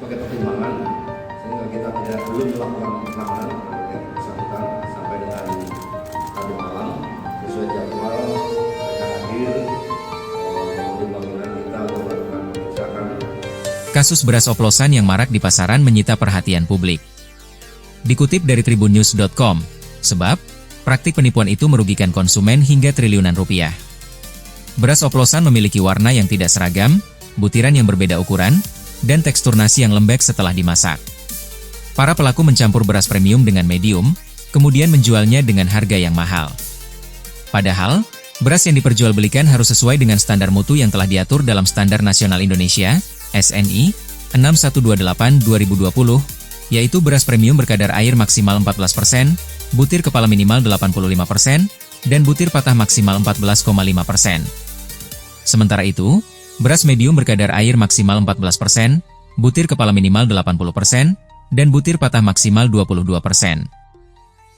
sebagai pertimbangan sehingga kita belum melakukan penanganan terkait bersangkutan sampai dengan tadi malam sesuai jadwal mereka hadir di bangunan kita untuk melakukan pemeriksaan. Kasus beras oplosan yang marak di pasaran menyita perhatian publik. Dikutip dari tribunnews.com, sebab praktik penipuan itu merugikan konsumen hingga triliunan rupiah. Beras oplosan memiliki warna yang tidak seragam, butiran yang berbeda ukuran, dan tekstur nasi yang lembek setelah dimasak. Para pelaku mencampur beras premium dengan medium, kemudian menjualnya dengan harga yang mahal. Padahal, beras yang diperjualbelikan harus sesuai dengan standar mutu yang telah diatur dalam Standar Nasional Indonesia, SNI, 6128/2020, yaitu beras premium berkadar air maksimal 14%, butir kepala minimal 85%, dan butir patah maksimal 14,5%. Sementara itu, beras medium berkadar air maksimal 14%, butir kepala minimal 80%, dan butir patah maksimal 22%.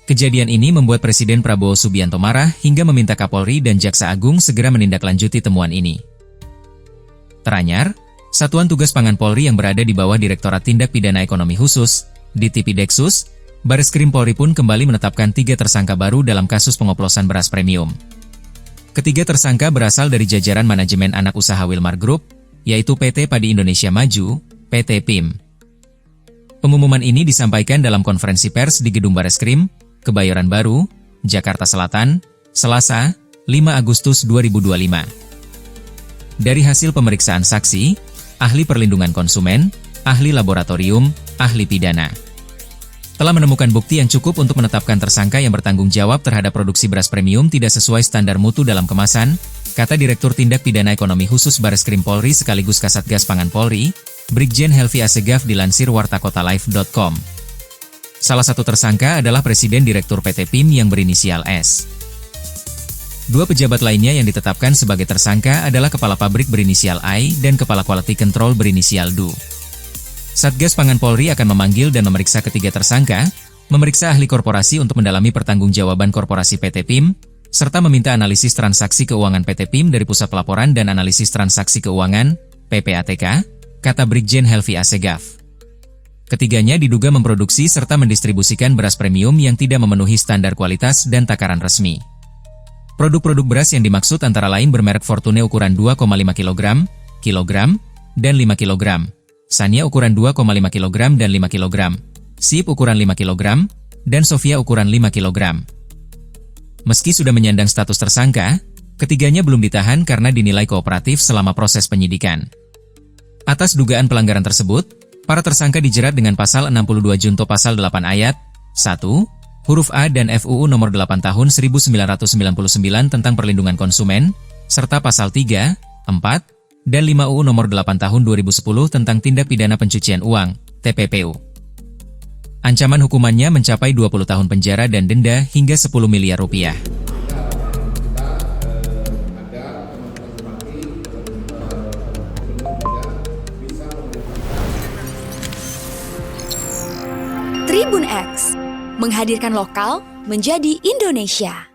Kejadian ini membuat Presiden Prabowo Subianto marah hingga meminta Kapolri dan Jaksa Agung segera menindaklanjuti temuan ini. Teranyar, Satuan Tugas Pangan Polri yang berada di bawah Direktorat Tindak Pidana Ekonomi Khusus, Ditipideksus, Bareskrim Polri pun kembali menetapkan 3 tersangka baru dalam kasus pengoplosan beras premium. Ketiga tersangka berasal dari jajaran manajemen anak usaha Wilmar Group, yaitu PT Padi Indonesia Maju, PT PIM. Pengumuman ini disampaikan dalam konferensi pers di Gedung Bareskrim, Kebayoran Baru, Jakarta Selatan, Selasa, 5 Agustus 2025. Dari hasil pemeriksaan saksi, ahli perlindungan konsumen, ahli laboratorium, ahli pidana, telah menemukan bukti yang cukup untuk menetapkan tersangka yang bertanggung jawab terhadap produksi beras premium tidak sesuai standar mutu dalam kemasan, kata Direktur Tindak Pidana Ekonomi Khusus Bareskrim Polri sekaligus Kasatgas Pangan Polri, Brigjen Helvi Assegaf dilansir wartakotalive.com. Salah satu tersangka adalah Presiden Direktur PT PIM yang berinisial S. 2 pejabat lainnya yang ditetapkan sebagai tersangka adalah Kepala Pabrik berinisial I dan Kepala Quality Control berinisial DU. Satgas Pangan Polri akan memanggil dan memeriksa ketiga tersangka, memeriksa ahli korporasi untuk mendalami pertanggungjawaban korporasi PT PIM, serta meminta analisis transaksi keuangan PT PIM dari Pusat Pelaporan dan Analisis Transaksi Keuangan, PPATK, kata Brigjen Helvi Assegaf. Ketiganya diduga memproduksi serta mendistribusikan beras premium yang tidak memenuhi standar kualitas dan takaran resmi. Produk-produk beras yang dimaksud antara lain bermerek Fortune ukuran 2,5 kg, kilogram, dan 5 kg, Sania ukuran 2,5 kg dan 5 kg, Sip ukuran 5 kg, dan Sofia ukuran 5 kg. Meski sudah menyandang status tersangka, ketiganya belum ditahan karena dinilai kooperatif selama proses penyidikan. Atas dugaan pelanggaran tersebut, para tersangka dijerat dengan pasal 62 Junto pasal 8 ayat 1, huruf A dan FUU nomor 8 tahun 1999 tentang perlindungan konsumen, serta pasal 3, 4, dan 5 UU nomor 8 tahun 2010 tentang tindak pidana pencucian uang, TPPU. Ancaman hukumannya mencapai 20 tahun penjara dan denda hingga 10 miliar rupiah. Tribun X menghadirkan lokal menjadi Indonesia.